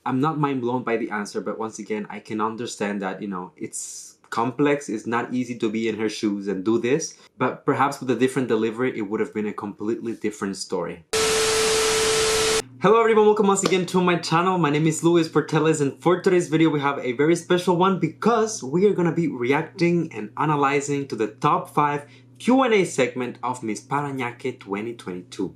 I'm not mind blown by the answer, but once again, I can understand that, it's complex. It's not easy to be in her shoes and do this, but perhaps with a different delivery, it would have been a completely different story. Hello everyone, welcome once again to my channel. My name is Portelles, and for today's video we have a very special one because we are gonna be reacting and analyzing to the top 5 Q&A segment of Miss Parañaque 2022.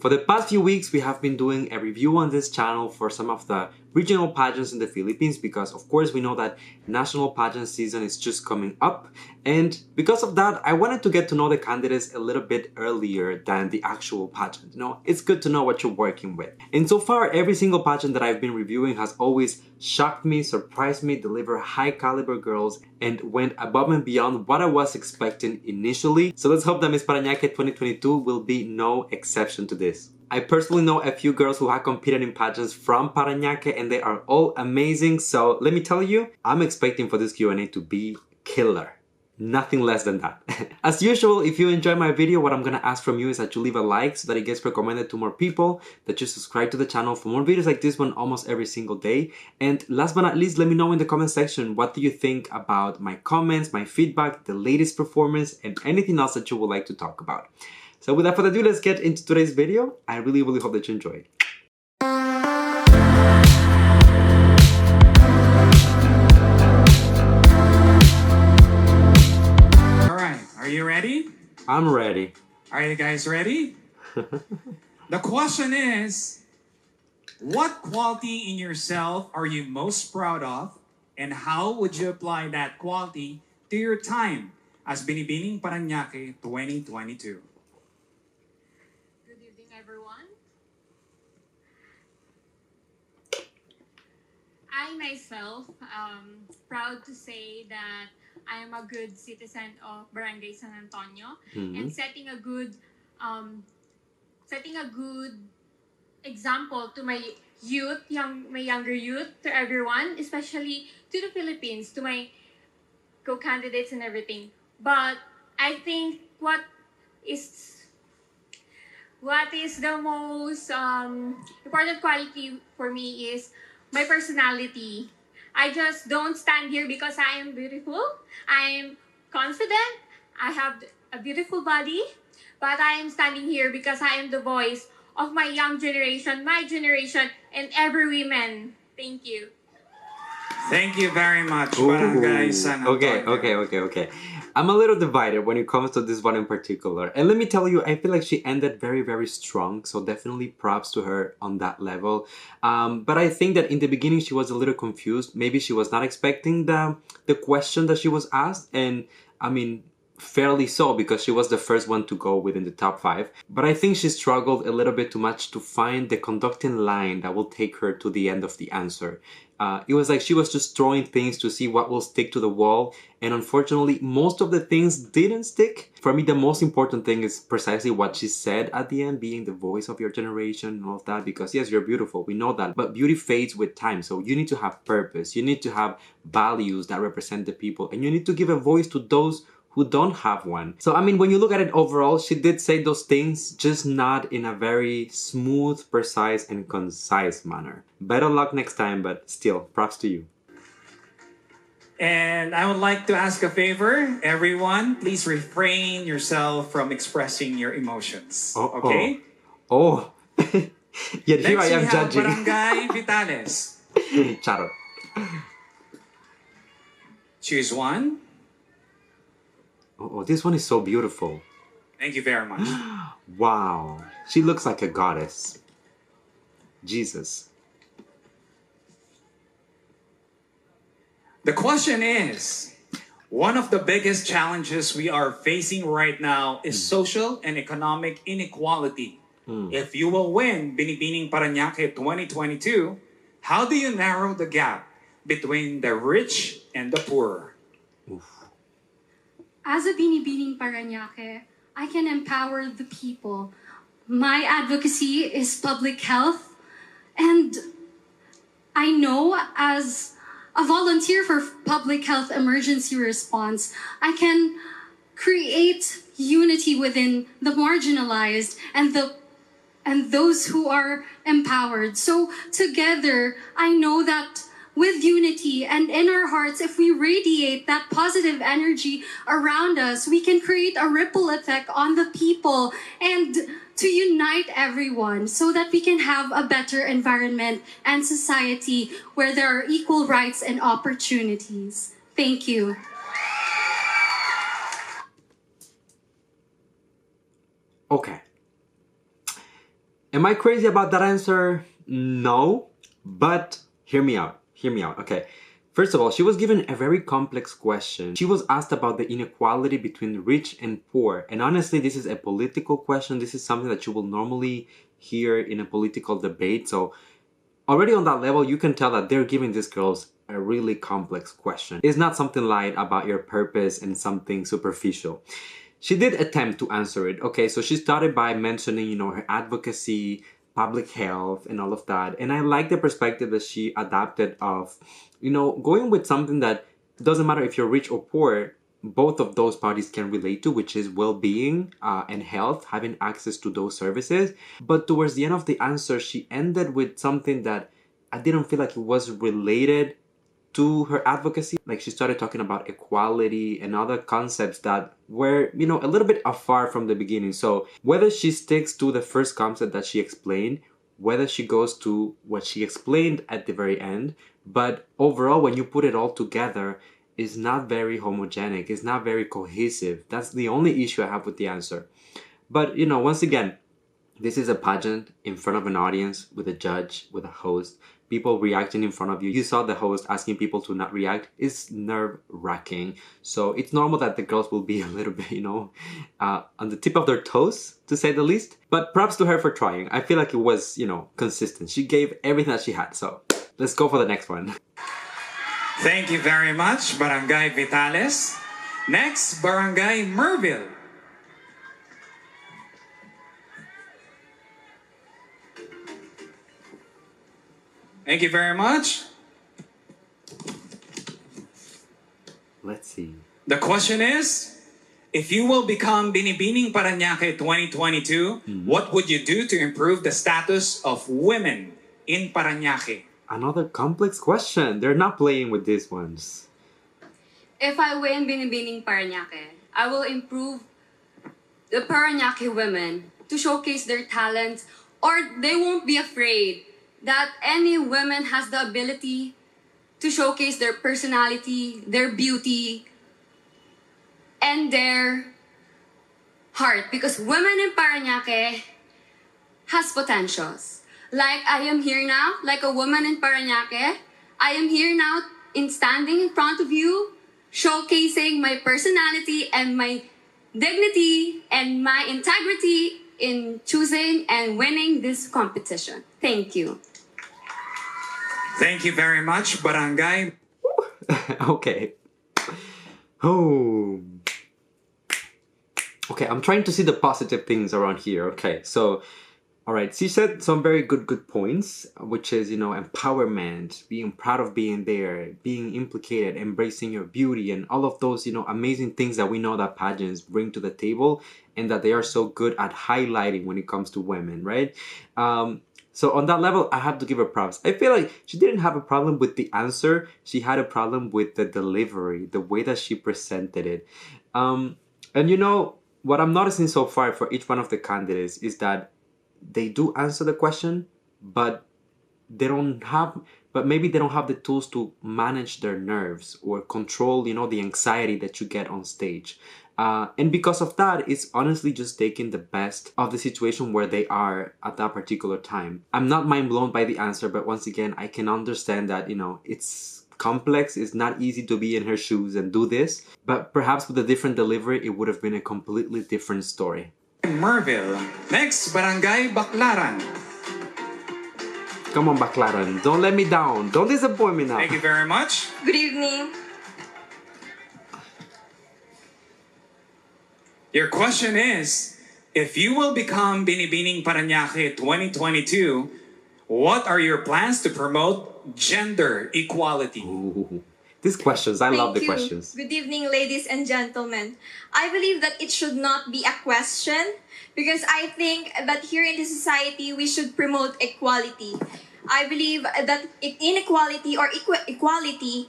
For the past few weeks, we have been doing a review on this channel for some of the regional pageants in the Philippines because, of course, we know that national pageant season is just coming up. And because of that, I wanted to get to know the candidates a little bit earlier than the actual pageant. It's good to know what you're working with. And so far, every single pageant that I've been reviewing has always shocked me, surprised me, delivered high caliber girls, and went above and beyond what I was expecting initially. So let's hope that Miss Parañaque 2022 will be no exception to this. I personally know a few girls who have competed in pageants from Parañaque and they are all amazing. So let me tell you, I'm expecting for this Q&A to be killer. Nothing less than that. As usual, if you enjoy my video, what I'm gonna ask from you is that you leave a like so that it gets recommended to more people, that you subscribe to the channel for more videos like this one almost every single day. And last but not least, let me know in the comment section, what do you think about my comments, my feedback, the latest performance, and anything else that you would like to talk about. So without further ado, let's get into today's video. I really hope that you enjoy it. Alright, are you ready? I'm ready. Are you guys ready? The question is, what quality in yourself are you most proud of, and how would you apply that quality to your time as Binibining Parañaque 2022? Everyone. I myself proud to say that I am a good citizen of Barangay San Antonio and setting a good example to my youth, my younger youth, to everyone, especially to the Philippines, to my co-candidates and everything. But I think what is the most important quality for me is my personality. I just don't stand here because I am beautiful. I am confident. I have a beautiful body. But I am standing here because I am the voice of my young generation, my generation, and every woman. Thank you. Thank you very much, Barangay San Antonio. Okay. I'm a little divided when it comes to this one in particular. And let me tell you, I feel like she ended very, very strong. So definitely props to her on that level. But I think that in the beginning, she was a little confused. Maybe she was not expecting the question that she was asked. And I mean, fairly so, because she was the first one to go within the top 5. But I think she struggled a little bit too much to find the conducting line that will take her to the end of the answer. It was like she was just throwing things to see what will stick to the wall, and unfortunately most of the things didn't stick. For me, the most important thing is precisely what she said at the end, being the voice of your generation and all of that, because yes, you're beautiful, we know that, but beauty fades with time. So you need to have purpose, you need to have values that represent the people, and you need to give a voice to those who don't have one. So I mean, when you look at it overall, she did say those things, just not in a very smooth, precise, and concise manner. Better luck next time, but still, props to you. And I would like to ask a favor, everyone, please refrain yourself from expressing your emotions. Okay? Oh. Yet here I am judging. Barangay Vitales. Charot. Choose one. Oh, this one is so beautiful. Thank you very much. Wow. She looks like a goddess. Jesus. The question is, one of the biggest challenges we are facing right now is social and economic inequality. If you will win Binibining Parañaque 2022, how do you narrow the gap between the rich and the poor? Oof. As a Binibining Parañaque, I can empower the people. My advocacy is public health, and I know as a volunteer for public health emergency response, I can create unity within the marginalized and the and those who are empowered. So together, I know that with unity and in our hearts, if we radiate that positive energy around us, we can create a ripple effect on the people and to unite everyone so that we can have a better environment and society where there are equal rights and opportunities. Thank you. Okay. Am I crazy about that answer? No, but hear me out. Hear me out. Okay. First of all, she was given a very complex question. She was asked about the inequality between rich and poor. And honestly, this is a political question. This is something that you will normally hear in a political debate. So already on that level, you can tell that they're giving these girls a really complex question. It's not something light about your purpose and something superficial. She did attempt to answer it. Okay, so she started by mentioning, her advocacy, public health, and all of that. And I like the perspective that she adapted of, going with something that doesn't matter if you're rich or poor, both of those parties can relate to, which is well-being and health, having access to those services. But towards the end of the answer, she ended with something that I didn't feel like it was related to her advocacy. Like she started talking about equality and other concepts that were, a little bit afar from the beginning. So whether she sticks to the first concept that she explained, whether she goes to what she explained at the very end, but overall, when you put it all together, it's not very homogenic. It's not very cohesive. That's the only issue I have with the answer. But, once again, this is a pageant in front of an audience with a judge, with a host, people reacting in front of you. You saw the host asking people to not react. It's nerve-wracking. So it's normal that the girls will be a little bit, on the tip of their toes, to say the least. But props to her for trying. I feel like it was, consistent. She gave everything that she had. So let's go for the next one. Thank you very much, Barangay Vitales. Next, Barangay Merville. Thank you very much. Let's see. The question is, if you will become Binibining Parañaque 2022, what would you do to improve the status of women in Parañaque? Another complex question. They're not playing with these ones. If I win Binibining Parañaque, I will improve the Parañaque women to showcase their talents, or they won't be afraid that any woman has the ability to showcase their personality, their beauty, and their heart. Because women in Parañaque has potentials. Like I am here now, like a woman in Parañaque, I am here now in standing in front of you, showcasing my personality and my dignity and my integrity in choosing and winning this competition. Thank you. Thank you very much, Barangay. Okay. Oh. Okay, I'm trying to see the positive things around here. Okay, so, all right. She said some very good points, which is, empowerment, being proud of being there, being implicated, embracing your beauty, and all of those, amazing things that we know that pageants bring to the table and that they are so good at highlighting when it comes to women, right? So on that level, I have to give her props. I feel like she didn't have a problem with the answer. She had a problem with the delivery, the way that she presented it. And what I'm noticing so far for each one of the candidates is that they do answer the question, but maybe they don't have the tools to manage their nerves or control, the anxiety that you get on stage. And because of that, it's honestly just taking the best of the situation where they are at that particular time. I'm not mind blown by the answer, but once again, I can understand that, it's complex. It's not easy to be in her shoes and do this, but perhaps with a different delivery, it would have been a completely different story. Merville. Next, Barangay Baclaran. Come on, Baclaran. Don't let me down. Don't disappoint me now. Thank you very much. Good evening. Your question is, if you will become Binibining Parañaque 2022, what are your plans to promote gender equality? Ooh, These questions, I love the Thank you. questions. Good evening, ladies and gentlemen. I believe that it should not be a question because I think that here in this society we should promote equality. I believe that inequality or equality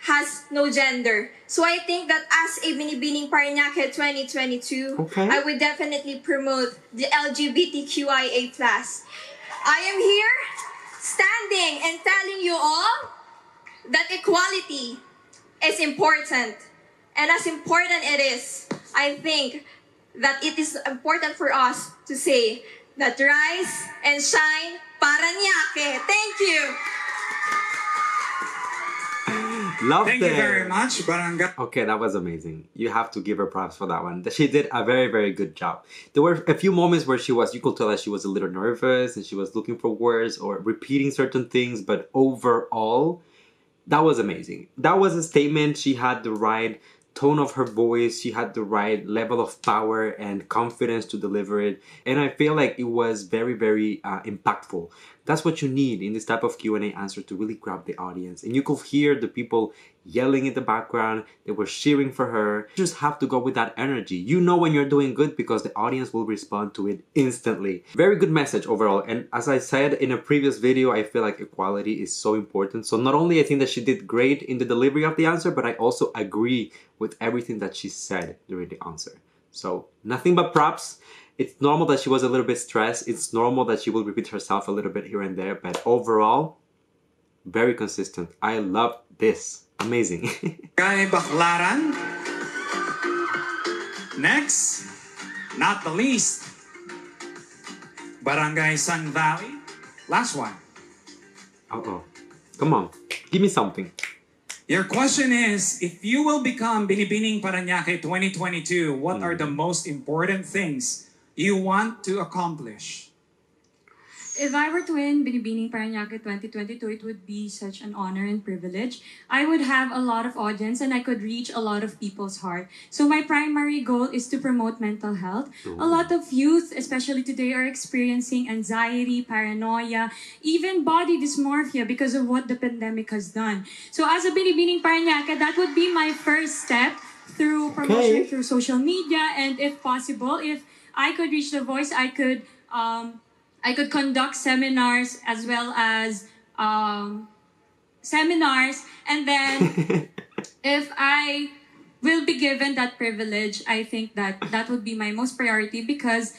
has no gender. So I think that as a Binibining Parañaque 2022, Okay. I would definitely promote the LGBTQIA+. I am here standing and telling you all that equality is important. And as important it is, I think that it is important for us to say that rise and shine Parañaque. Thank you. Love Thank it. you very much, Barangay. Okay, that was amazing. You have to give her props for that one. She did a very, very good job. There were a few moments where you could tell that she was a little nervous and she was looking for words or repeating certain things, but overall, that was amazing. That was a statement. She had the right tone of her voice. She had the right level of power and confidence to deliver it. And I feel like it was very, very impactful. That's what you need in this type of Q&A answer to really grab the audience. And you could hear the people yelling in the background. They were cheering for her. You just have to go with that energy. You know when you're doing good because the audience will respond to it instantly. Very good message overall. And as I said in a previous video, I feel like equality is so important. So not only I think that she did great in the delivery of the answer, but I also agree with everything that she said during the answer. So nothing but props. It's normal that she was a little bit stressed. It's normal that she will repeat herself a little bit here and there, but overall, very consistent. I love this. Amazing. Barangay Baclaran. Next, not the least, Barangay Sun Valley. Last one. Uh-oh. Come on. Give me something. Your question is, if you will become Binibining Parañaque 2022, what are the most important things you want to accomplish? If I were to win Binibining Parañaque 2022, it would be such an honor and privilege. I would have a lot of audience and I could reach a lot of people's heart. So my primary goal is to promote mental health. A lot of youth, especially today, are experiencing anxiety, paranoia, even body dysmorphia because of what the pandemic has done. So as a Binibining Parañaque, that would be my first step through promotion through social media, and if possible, if I could reach the voice, I could conduct seminars as well as seminars, and then if I will be given that privilege, I think that that would be my most priority, because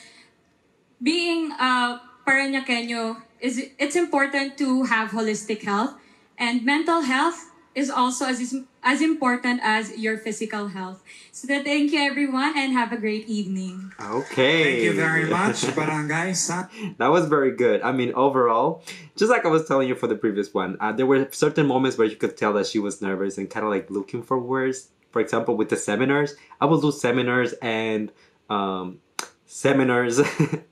being a Parañaqueño it's important to have holistic health, and mental health is also as important as your physical health. So thank you everyone and have a great evening. Okay. Thank you very much, Barangay Sun. That was very good. I mean, overall, just like I was telling you for the previous one, there were certain moments where you could tell that she was nervous and kind of like looking for words. For example, with the seminars, I will do seminars and seminars.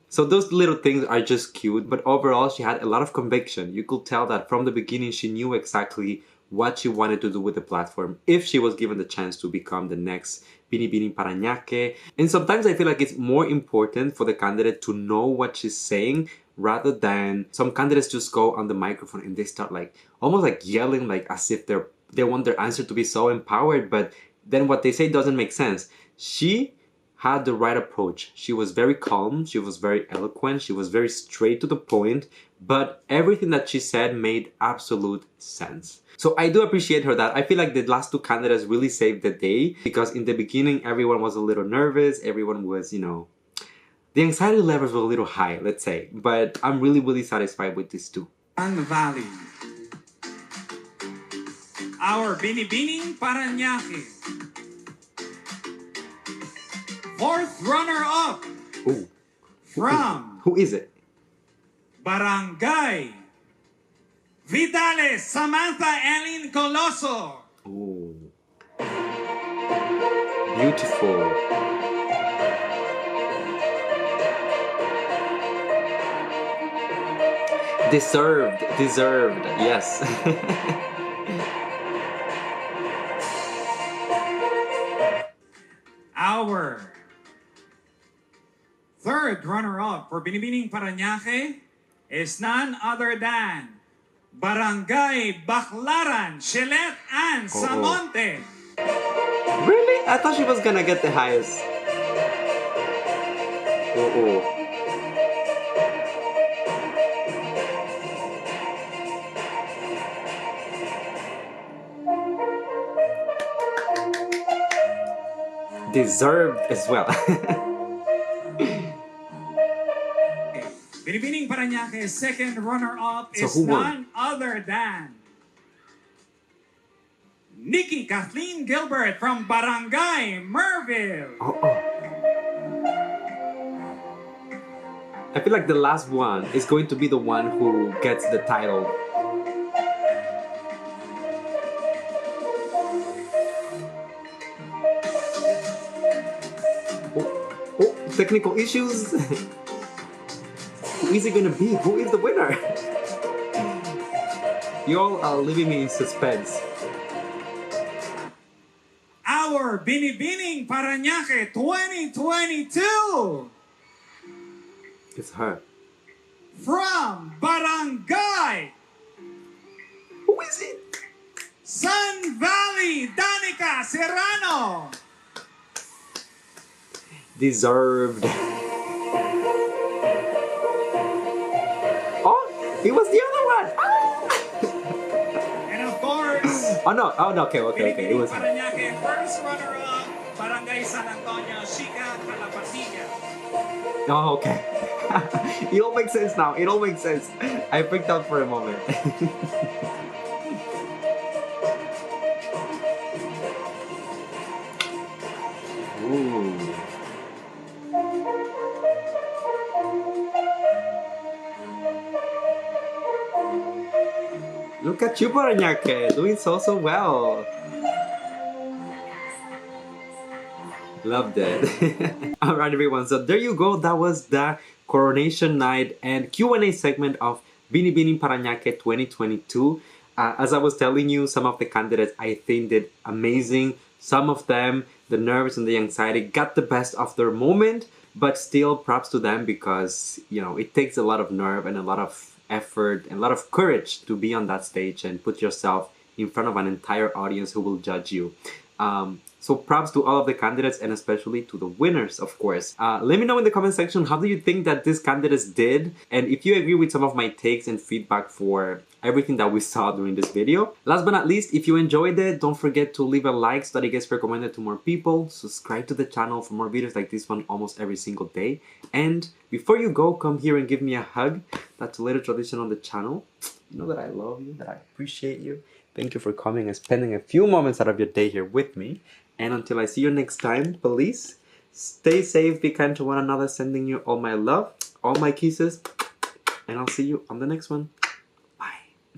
So those little things are just cute, but overall, she had a lot of conviction. You could tell that from the beginning, she knew exactly what she wanted to do with the platform if she was given the chance to become the next Binibining Parañaque. And sometimes I feel like it's more important for the candidate to know what she's saying rather than some candidates just go on the microphone and they start like almost like yelling, like as if they want their answer to be so empowered, but then what they say doesn't make sense. She had the right approach. She was very calm, she was very eloquent, she was very straight to the point, but everything that she said made absolute sense. So I do appreciate her that. I feel like the last two candidates really saved the day, because in the beginning everyone was a little nervous, everyone was, you know, the anxiety levels were a little high, let's say, but I'm really, really satisfied with these two. Sun Valley. Our Binibining Parañaque. Fourth runner-up Ooh. from Who is it? Barangay Vitales Samantha Eileen Coloso. Ooh. Beautiful. Deserved, yes. Our third runner-up for Binibining Parañaque is none other than Barangay Baclaran, Chilet, and Samonte. Really? I thought she was gonna get the highest. Oh. Deserved as well. Binibining Parañaque's second runner-up So is who won? none other than Nikki Kathleen Gilbert from Barangay Merville. Oh. I feel like the last one is going to be the one who gets the title. Oh, technical issues. Who is it gonna be? Who is the winner? You all are leaving me in suspense. Our Binibining Parañaque 2022 It's her. from Barangay Who is it? Sun Valley, Danica Serrano. Deserved. Oh, it was the other one. And of course, Oh no, okay. It Binibining was her. Parañaque first runner-up, Barangay San Antonio, Chica Calapatilla. Oh, okay. It all makes sense now. It all makes sense. I freaked out for a moment. Ooh. Look at you, Parañaque, doing so well. Loved it. Alright everyone, so there you go. That was the coronation night and Q&A segment of Binibining Parañaque 2022. As I was telling you, some of the candidates I think did amazing. Some of them, the nerves and the anxiety got the best of their moment, but still props to them because, you know, it takes a lot of nerve and a lot of effort and a lot of courage to be on that stage and put yourself in front of an entire audience who will judge you. So props to all of the candidates and especially to the winners, of course. Let me know in the comment section, how do you think that these candidates did? And if you agree with some of my takes and feedback for everything that we saw during this video. Last but not least, if you enjoyed it, don't forget to leave a like so that it gets recommended to more people. Subscribe to the channel for more videos like this one almost every single day. And before you go, come here and give me a hug. That's a little tradition on the channel. You know that I love you, that I appreciate you. Thank you for coming and spending a few moments out of your day here with me. And until I see you next time, please stay safe, be kind to one another, sending you all my love, all my kisses, and I'll see you on the next one.